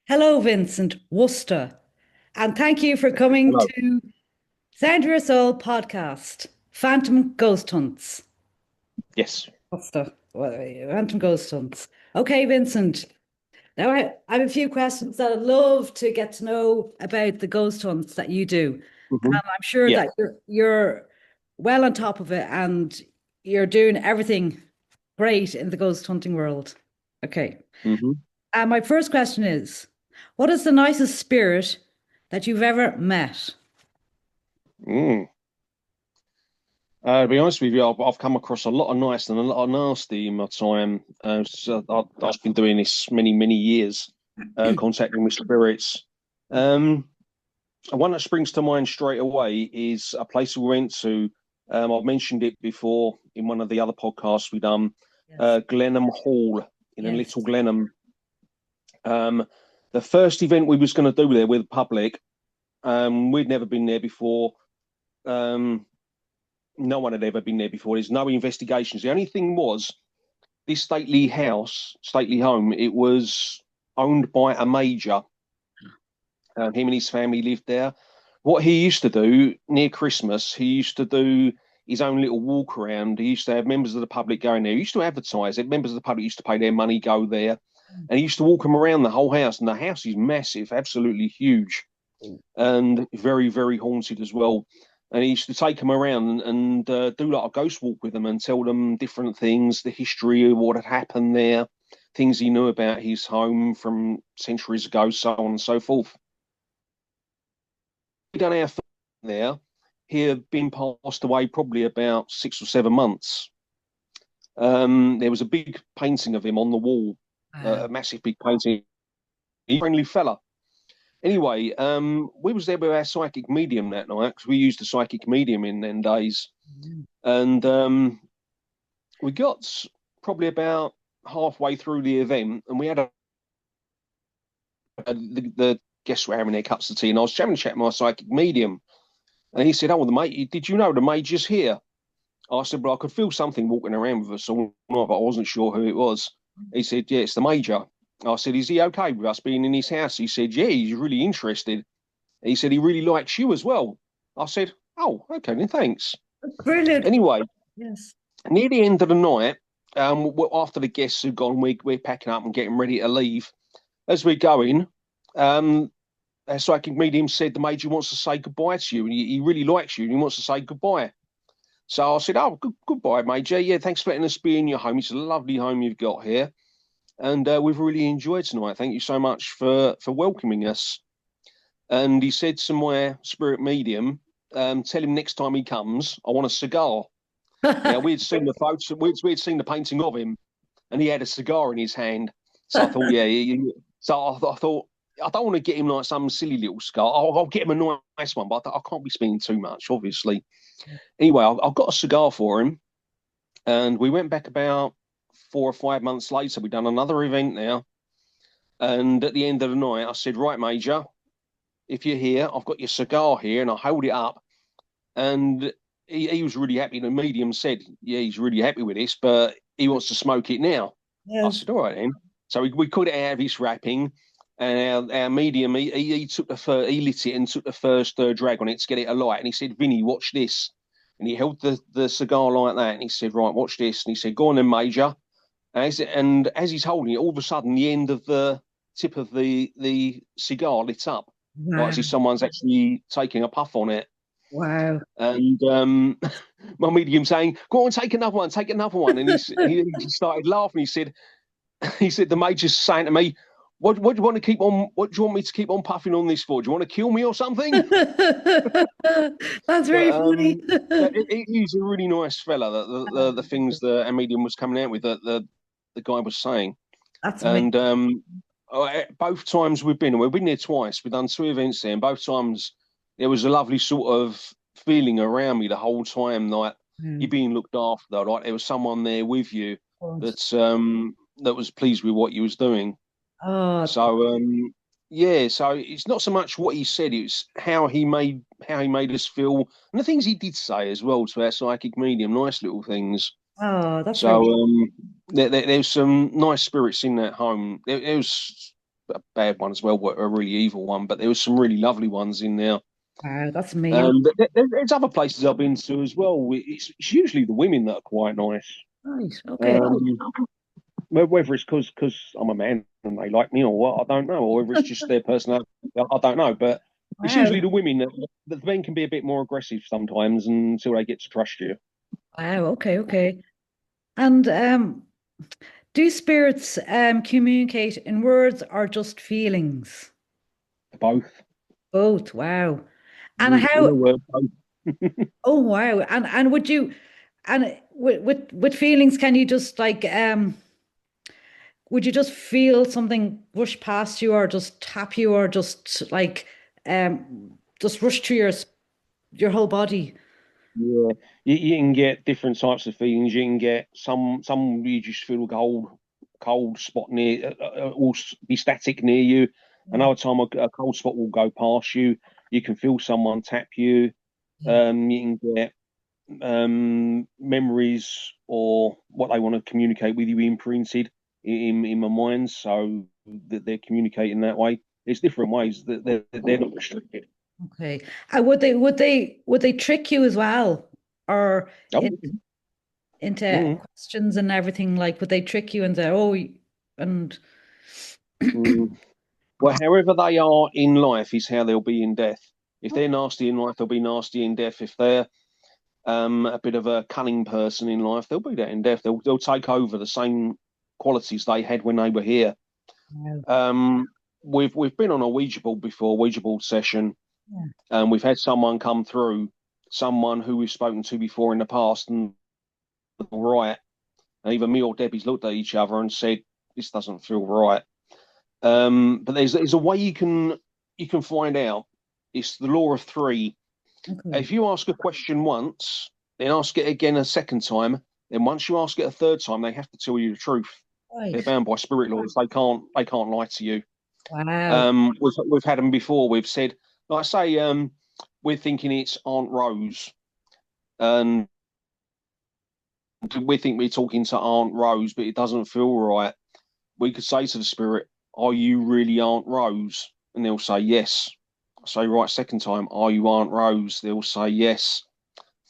Hello, Vincent Worster, and thank you for coming Hello. to Sound Your Soul podcast, Phantom Ghost Hunts. Yes. Worster, Phantom Ghost Hunts. Okay, Vincent. Now I have a few questions that I'd love to get to know about the ghost hunts that you do. Hmm. I'm sure Yeah. that you're well on top of it and you're doing everything great in the ghost hunting world. Okay. Hmm. My first question is, what is the nicest spirit that you've ever met? Mm. To be honest with you, I've come across a lot of nice and a lot of nasty in my time. I've been doing this many years, contacting with spirits. Um, One that springs to mind straight away is a place we went to. I've mentioned it before in one of the other podcasts we done, Yes. Glenham Hall in a Yes. Little Glenham. Um, the first event we was going to do there with the public, we'd never been there before. Um, no one had ever been there before. There's no investigations. The only thing was this stately house, stately home. It was owned by a major. Him and his family lived there. What he used to do near Christmas, he used to do his own little walk around. He used to have members of the public going there. He used to advertise it. Members of the public used to pay their money, go there, and he used to walk them around the whole house. And the house is massive, absolutely huge, and very haunted as well. And he used to take them around and do like a ghost walk with them and tell them different things, the history of what had happened there, things he knew about his home from centuries ago, so on and so forth. We done our first there. He had been passed away probably about 6 or 7 months. There was a big painting of him on the wall, Wow. a massive big painting. He's a friendly fella. Anyway, we was there with our psychic medium that night because we used a psychic medium in them days, and we got probably about halfway through the event, and we had the guests were having their cups of tea, and I was having a chat with my psychic medium, and he said, "Oh, the mate, did you know the major's here?" I said, "Well, I could feel something walking around with us all night, but I wasn't sure who it was." He said, "Yeah, it's the major." I said, "Is he okay with us being in his house?" He said, "Yeah, he's really interested." He said he really likes you as well. I said, "Oh, okay, then thanks." Brilliant. Anyway, Yes. near the end of the night, after the guests had gone, we're packing up and getting ready to leave. As we're going, um, our psychic medium said the major wants to say goodbye to you, and he really likes you, and he wants to say goodbye. So I said, "Oh, goodbye, Major. Yeah, thanks for letting us be in your home. It's a lovely home you've got here, and we've really enjoyed tonight. Thank you so much for welcoming us." And he said to my spirit medium, "Tell him next time he comes, I want a cigar." Now we'd seen the photos, we'd seen the painting of him, and he had a cigar in his hand. So I thought, so I thought, I don't want to get him like some silly little cigar. I'll get him a nice one, but I can't be spending too much, obviously. Anyway, I got a cigar for him, and we went back about 4 or 5 months later. We'd done another event now, and at the end of the night, I said, "Right, Major, if you're here, I've got your cigar here," and I hold it up, and he was really happy. The medium said, "Yeah, he's really happy with this, but he wants to smoke it now." I Yes. said, "All right then." So we cut it out of his wrapping, and our medium he took he lit it and took the first drag on it to get it alight, and he said, "Vinny, watch this." And he held the cigar like that, and he said, "Right, watch this." And he said, "Go on then, Major." And as he's holding it, all of a sudden the end of the tip of the cigar lit up, like Wow. as if someone's actually taking a puff on it. Wow. And my medium saying, "Go on, take another one." And he started laughing. He said, he said, "The major's saying to me, what do you want to keep on? What do you want me to keep on puffing on this for? Do you want to kill me or something?" That's But very funny. he's a really nice fella. The things that our medium was coming out with, that the guy was saying, That's amazing. and both times we've been there twice. We've done two events there, and both times there was a lovely sort of feeling around me the whole time, like you're being looked after, like there was someone there with you that was pleased with what you was doing. Oh, So yeah, so it's not so much what he said, it's how he made us feel, and the things he did say as well to our psychic medium, nice little things. oh, that's So really. there's some nice spirits in that home. There was. a bad one as well, a really evil one. But there was some really lovely ones in there. Wow, that's amazing. But there's other places I've been to as well. It's usually the women that are quite nice. Right. Okay. Um, whether it's because I'm a man and they like me or what, I don't know, or whether it's just their personality, I don't know. But it's usually Wow. the women that the men can be a bit more aggressive sometimes until they get to trust you. Wow. Okay. Okay. And do spirits communicate in words or just feelings? Both. Both. Wow. And In a how? word, both. Oh, wow. And would you? And with feelings, can you just like would you just feel something rush past you, or just tap you, or just like just rush through your whole body? Yeah, you can get different types of feelings. You can get some you just feel a cold spot near, will be static near you. Yeah. Another time a cold spot will go past you. You can feel someone tap you. Yeah. You can get memories or what they want to communicate with you imprinted in my mind, so that they're communicating that way. There's different ways that they're not restricted. Okay. Would they trick you as well, or Oh, into mm, questions and everything? Like, would they trick you and say, "Oh," and mm. Well, however they are in life is how they'll be in death. If they're nasty in life, they'll be nasty in death. If they're a bit of a cunning person in life, they'll be that in death. They'll take over the same qualities they had when they were here. wow. Um, we've been on a Ouija board before, Ouija board session, Yeah. and we've had someone come through, someone who we've spoken to before in the past, and right, and either me or Debbie's looked at each other and said, "This doesn't feel right." But there's a way you can find out. It's the law of three. Okay. If you ask a question once, then ask it again a second time, then once you ask it a third time, they have to tell you the truth. They're Right. bound by spirit laws. They can't lie to you. Wow. We've had them before. We've said, like I say, we're thinking it's Aunt Rose, and we think we're talking to Aunt Rose, but it doesn't feel right. We could say to the spirit, "Are you really Aunt Rose?" And they'll say yes. I say, right, second time, "Are you Aunt Rose?" They'll say yes.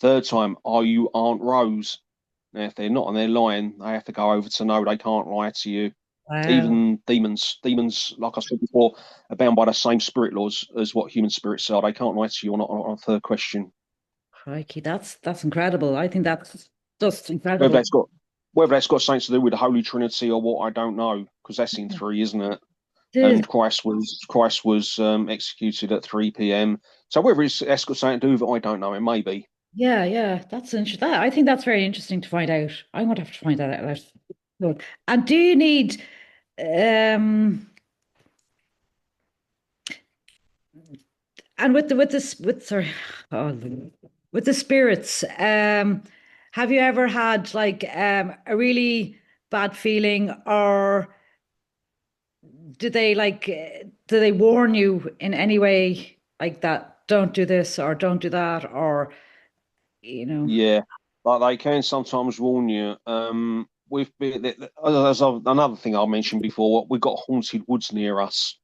Third time, "Are you Aunt Rose?" Now, if they're not and they're lying, they have to go over to no, they can't lie to you. Wow. Even demons, like I said before, are bound by the same spirit laws as what human spirits are. They can't lie to you on a third question. Crikey, that's incredible. I think that's just Whether incredible. that's got whether that's got something to do with the Holy Trinity or what, I don't know, because that's in three, isn't it? It is. And Christ was executed at 3 p.m. So whether that's got something to do with it, I don't know. It may be. Yeah, yeah. That's interesting. I think that's very interesting to find out. I'm going to have to find that out. Good. And do you need um and with this with sorry oh, with the spirits, have you ever had like a really bad feeling, or do they warn you in any way like that, don't do this or don't do that, or you know? Yeah, but they can sometimes warn you. We've been another thing I mentioned before. We've got haunted woods near us.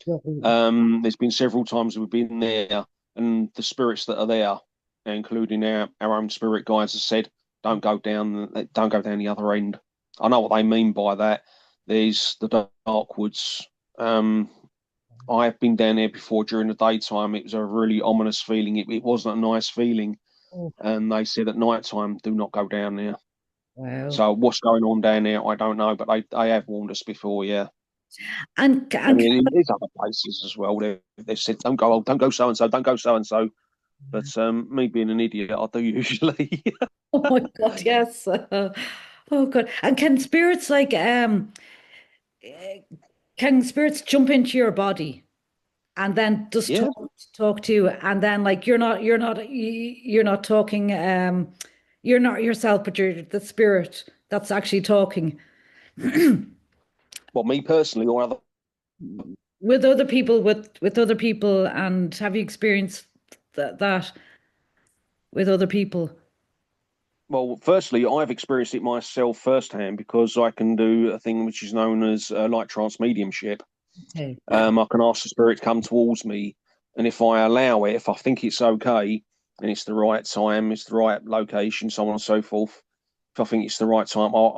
There's been several times we've been there, and the spirits that are there, including our own spirit guides, have said, don't go down the other end." I know what they mean by that. There's the dark woods. Um, I've been down there before during the daytime. It was a really ominous feeling. It wasn't a nice feeling, Oh, and they said at night time, "Do not go down there." wow. So what's going on down there, I don't know, but they have warned us before, yeah. And And there's other places as well. They've said, don't go so and so, don't go so and so." But me being an idiot, I do usually. oh my God, yes. Oh God. And can spirits jump into your body and then just Yeah. talk to you, and then like you're not talking you're not yourself, but you're the spirit that's actually talking Well, me personally, or other. with other people, with other people, and have you experienced that with other people? Well, firstly, I've experienced it myself firsthand because I can do a thing which is known as light trance mediumship. Okay. I can ask the spirit to come towards me, and if I allow it, if I think it's okay, and it's the right time, it's the right location, so on and so forth. If I think it's the right time, I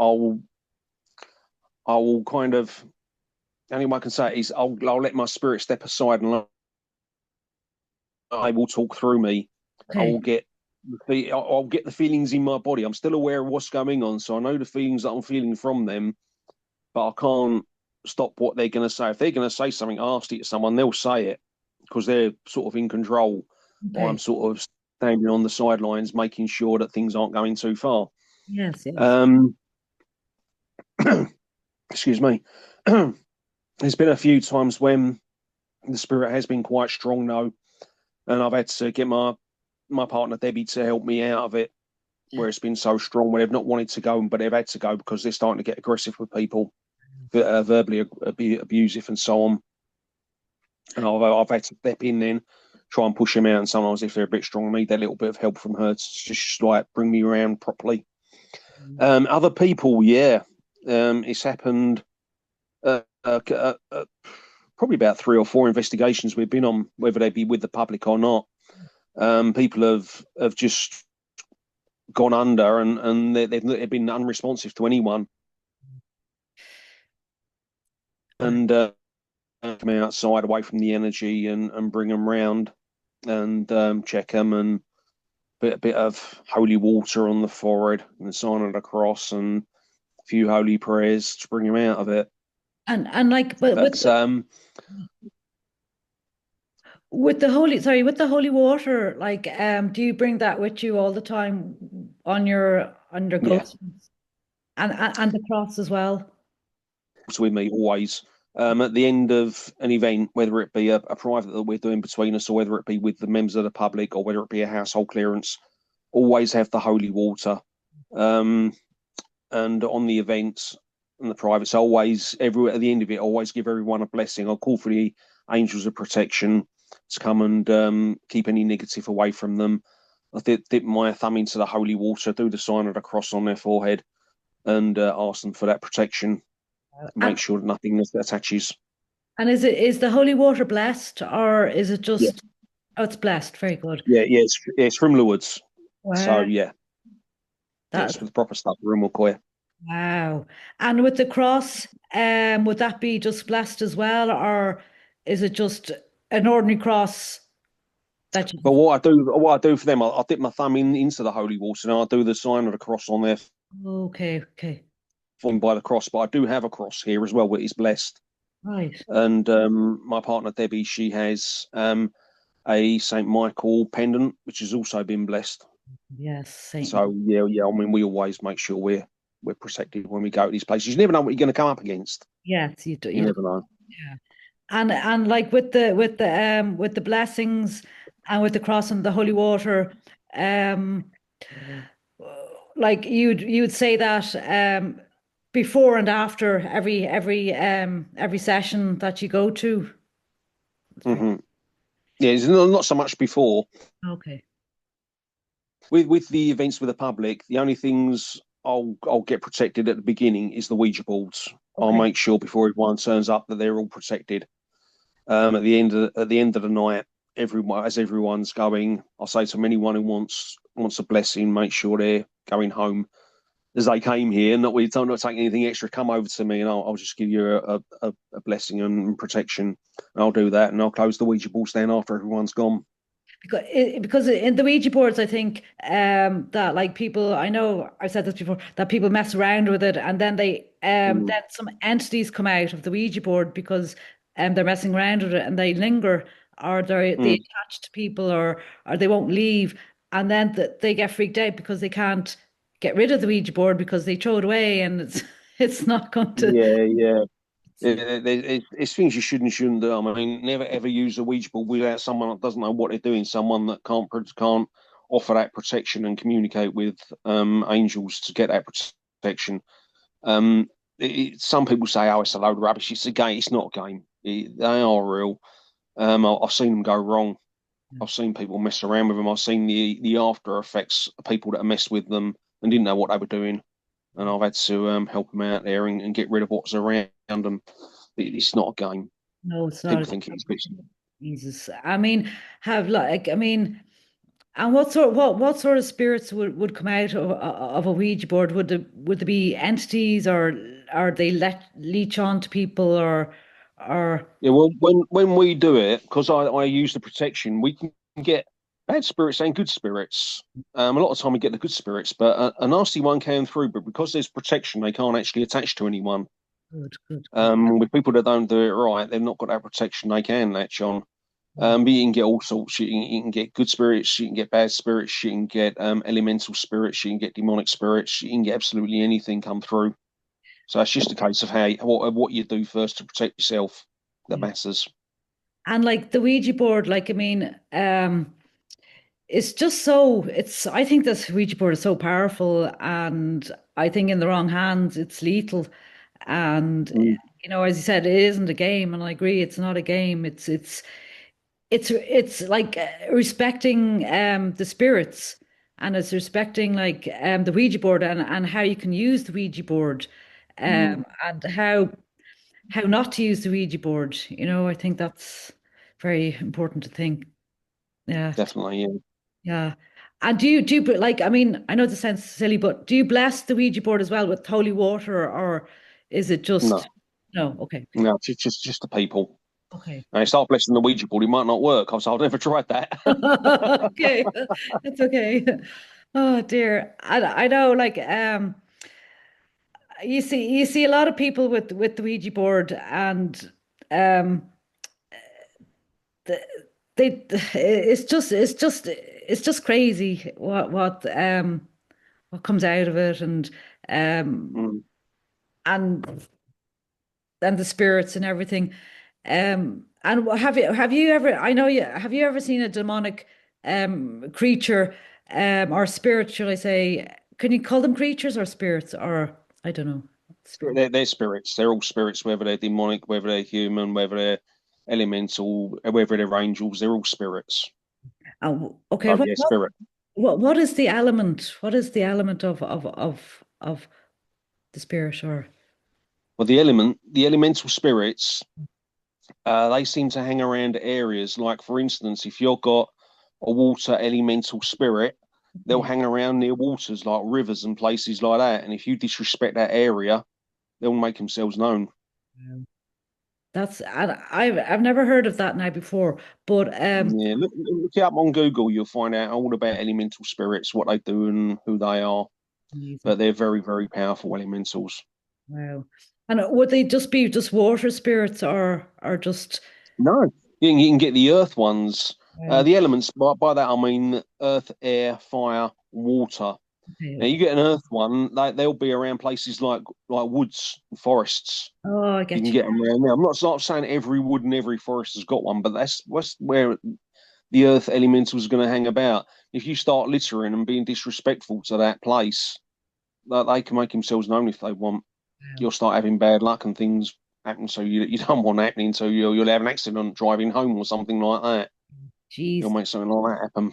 will kind of. The only way I can say it is I'll let my spirit step aside and they will talk through me. I Okay. will get I'll get the feelings in my body. I'm still aware of what's going on, so I know the feelings that I'm feeling from them, but I can't stop what they're going to say. If they're going to say something nasty to someone, they'll say it because they're sort of in control. I'm Okay. sort of standing on the sidelines, making sure that things aren't going too far. Yes, yes. Um, excuse me. There's been a few times when the spirit has been quite strong, though, and I've had to get my partner Debbie to help me out of it, where it's been so strong, where they've not wanted to go, but they've had to go because they're starting to get aggressive with people, verbally abusive and so on. And I've had to step in then, try and push them out. And sometimes if they're a bit strong, I need that little bit of help from her to just like bring me around properly. Other people, yeah, it's happened. Uh, uh, uh, uh, Probably about 3 or 4 investigations we've been on, whether they be with the public or not. People have just gone under and they've been unresponsive to anyone. Wow. And come outside away from the energy and bring them round and check them and bit of holy water on the forehead and the sign of the cross and a few holy prayers to bring them out of it. And like, but But with the holy, sorry, with the holy water, like, do you bring that with you all the time on your yeah, ghost and the cross as well? it's with me always. At the end of an event, whether it be a private that we're doing between us, or whether it be with the members of the public, or whether it be a household clearance, always have the holy water. Um, and on the events and the privates, always every at the end of it, always give everyone a blessing. I'll call for the angels of protection to come and keep any negative away from them. I dip my thumb into the holy water, do the sign of the cross on their forehead, and ask them for that protection. Make And sure that nothing attaches. and is the holy water blessed or is it Yeah, just, oh, it's blessed. Very good. yeah. It's from Lourdes, so Wow. yeah, it's That with the proper stuff. Room will clear. wow. And with the cross, would that be just blessed as well, or is it just an ordinary cross that But you what I do for them, I'll dip my thumb into the holy water and I'll do the sign of the cross on their okay, okay. formed by the cross. But I do have a cross here as well, which is blessed. Right. And my partner Debbie, she has a Saint Michael pendant, which has also been blessed. Yes, Saint Michael. So yeah, yeah. I mean, we always make sure we're protected when we go to these places. You never know what you're going to come up against. Yes, you do. You You do. never know. Yeah. And like with the blessings and with the cross and the holy water, um, like you'd say that before and after every session that you go to. Hmm. Yeah, it's not so much before Okay. with the events with the public. The only things I'll get protected at the beginning is the Ouija boards. I'll Okay. make sure before everyone turns up that they're all protected. At the end of the night, everyone as everyone's going, I'll say to anyone who wants a blessing, make sure they're going home as they came here. We don't not take anything extra. Come over to me, and I'll just give you a blessing and protection. And I'll do that, and I'll close the Ouija board stand after everyone's gone. Because in the Ouija boards, I think that like people, I know I've said this before, that people mess around with it, and then Mm, then some entities come out of the Ouija board because they're messing around with it, and they linger, or they mm. attach to people, or they won't leave, and then they get freaked out because they can't get rid of the Ouija board because they throw it away, and it's it's not going to. Yeah, yeah. It's things you shouldn't do. I mean, never ever use a Ouija board without someone that doesn't know what they're doing, someone that can't offer that protection and communicate with angels to get that protection. Um, some people say, "Oh, it's a load of rubbish." It's a game. It's not a game. They are real. I've seen them go wrong. I've seen people mess around with them. I've seen the after effects of people that have messed with them and didn't know what they were doing, and I've had to help them out there and get rid of what's around them. It's not a game. No, it's People not. think it's a bit. Jesus. I mean, have like I mean, and what sort of spirits would come out of a Ouija board? Would there be entities, or are they leech on to people, or Yeah, well, when we do it, because I use the protection, we can get bad spirits and good spirits. A lot of time we get the good spirits, but a nasty one came through. But because there's protection, they can't actually attach to anyone. good, good, good. With people that don't do it right, they've not got that protection. They can latch on. But you can get all sorts. You can get good spirits. You can get bad spirits. You can get elemental spirits. You can get demonic spirits. You can get absolutely anything come through. So it's just a case of how what you do first to protect yourself that Yeah. matters. And like the Ouija board, like I mean, it's just so I think this Ouija board is so powerful, and I think in the wrong hands it's lethal. And Mm, as you said, it isn't a game, and I agree, it's not a game. It's like respecting the spirits, and it's respecting like the Ouija board, and how you can use the Ouija board, mm, and how not to use the Ouija board. I think that's very important to think. Yeah, definitely, yeah. yeah. And do you but like I mean I know this sounds silly, but do you bless the Ouija board as well with holy water, or is it No, just no? Okay, okay, no, just the people. okay. And they start blessing the Ouija board, it might not work. I've never tried that. Okay, that's okay. Oh dear, I know. Like you see a lot of people with the Ouija board, and um, the, they it's just crazy what comes out of it, um Mm. and and the spirits and everything. And have you ever? I know you. Have you ever seen a demonic creature, or spirit, should I say? Can you call them creatures or spirits, or I don't know. Spirit. They're spirits. They're all spirits, whether they're demonic, whether they're human, whether they're elemental, whether they're angels. They're all spirits. Okay. So What yeah, what spirit. what is the element? What is the element of the spirit, or Well, the elemental spirits, they seem to hang around areas. Like, for instance, if you've got a water elemental spirit, they'll okay. hang around near waters like rivers and places like that. And if you disrespect that area, they'll make themselves known. Um, I've never heard of that now before, but Yeah, look it up on Google. You'll find out all about elemental spirits, what they do, and who they are. amazing. But they're very, very powerful elementals. Wow. And would they just be just water spirits, or just No, you can get the earth ones. wow. The elements, by that I mean earth, air, fire, water. Okay, Now you okay. get an earth one, they'll be around places like woods and forests. Oh, I You can get you. get them around there. I'm not saying every wood and every forest has got one, but that's where the earth elementals are going to hang about. If you start littering and being disrespectful to that place, they can make themselves known if they want. Wow. You'll start having bad luck and things happen, so you don't want happening. So you'll have an accident driving home or something like that. You'll Jeez. make something like that happen.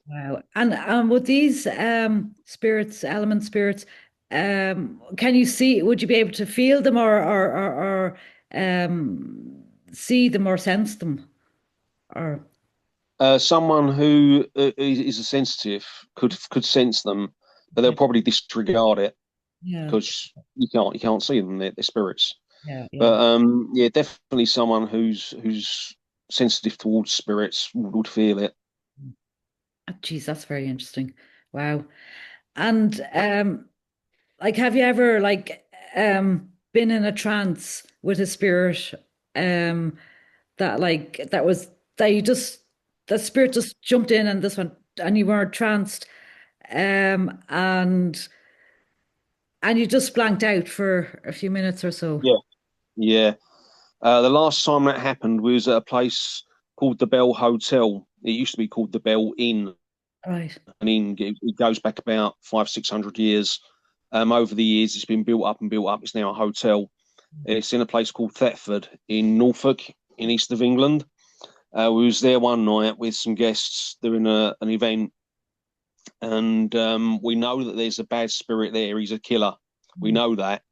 Wow. And would these spirits, element spirits, can you see, would you be able to feel them, or see them or sense them? Or Someone who is a sensitive could sense them, but they'll okay. probably disregard it Yeah, because you can't see them. They're spirits. yeah, yeah. But yeah, definitely someone who's sensitive towards spirits would feel it. Geez, that's very interesting. Wow. And like, have you ever like been in a trance with a spirit that like that you just the spirit just jumped in and this one and you were tranced, and you just blanked out for a few minutes or so. Yeah, yeah. The last time that happened was at a place called the Bell Hotel. It used to be called the Bell Inn, Right. and it goes back about 500-600 years. Over the years, it's been built up and built up. It's now a hotel. It's in a place called Thetford in Norfolk, in east of England. We was there one night with some guests doing an event, and we know that there's a bad spirit there. He's a killer. We know that.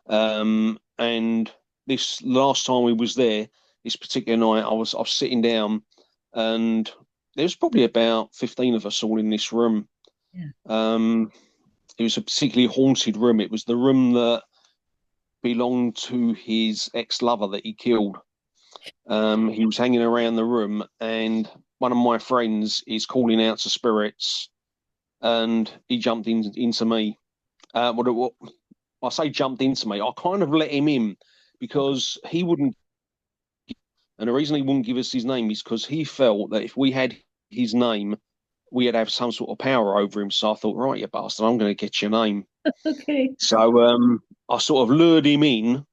And this last time we was there, this particular night, I was sitting down, and there was probably about 15 of us all in this room. Yeah. Um, it was a particularly haunted room. It was the room that belonged to his ex-lover that he killed. He was hanging around the room, and one of my friends is calling out to spirits, and he jumped into me. What I say jumped into me. I kind of let him in because he wouldn't, and the reason he wouldn't give us his name is because he felt that if we had his name, we'd have some sort of power over him. So I thought, right, you bastard, I'm going to get your name. Okay. So I sort of lured him in,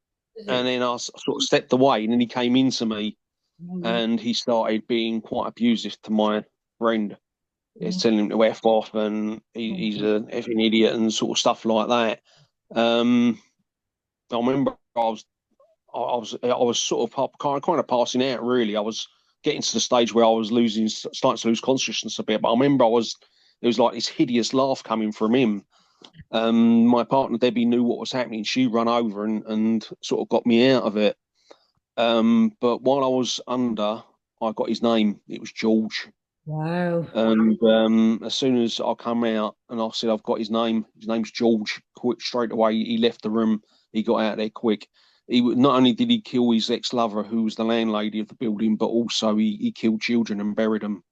and then sort of stepped away, and then he came into me, Mm, and he started being quite abusive to my friend. He's mm, telling him to F off, and he's mm. a effing idiot and sort of stuff like that. Um, I remember I was sort of kind of passing out. Really, I was getting to the stage where I was starting to lose consciousness a bit. But I remember there was like this hideous laugh coming from him. My partner Debbie knew what was happening. She ran over and sort of got me out of it. But while I was under, I got his name. It was George. Wow. And as soon as I come out and I said I've got his name, his name's George. Quick, straight away, he left the room. He got out there quick. Not only did he kill his ex-lover, who was the landlady of the building, but also he killed children and buried them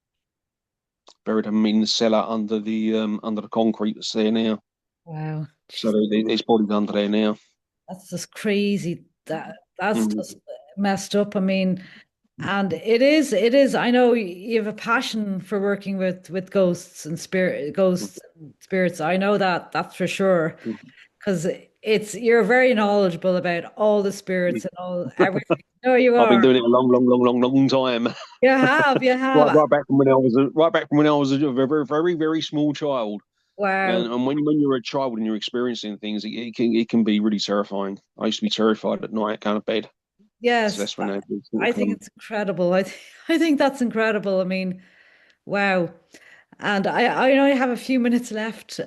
in the cellar under the concrete that's there now. Wow. So Jeez, his body's under there now. that's just crazy. That's Mm. just messed up. I mean, and it is. I know you have a passion for working with ghosts and spirits. I know that that's for sure. Because it's you're very knowledgeable about all the spirits and all everything. No, you I've been are. doing it a long, long, long, long, long time. You have, you Right, have. right back from when I was a very, very, very small child. Wow. And when you're a child and you're experiencing things, it can be really terrifying. I used to be terrified at night, going to bed. So Yes, that's when I sort I of think come. it's incredible. I think that's incredible. I mean, wow. And I only have a few minutes left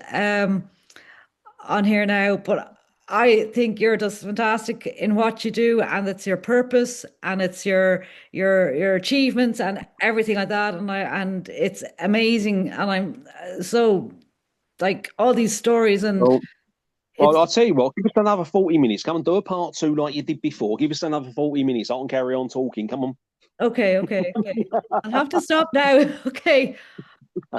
on here now, but I think you're just fantastic in what you do, and it's your purpose, and it's your achievements, and everything like that. And it's amazing. And I'm so like all these stories, and Well, it's I'll tell you what. Give us another 40 minutes. Come and do a part two like you did before. Give us another 40 minutes. I can carry on talking. Come on. okay, okay, okay. I'll have to stop now. Okay.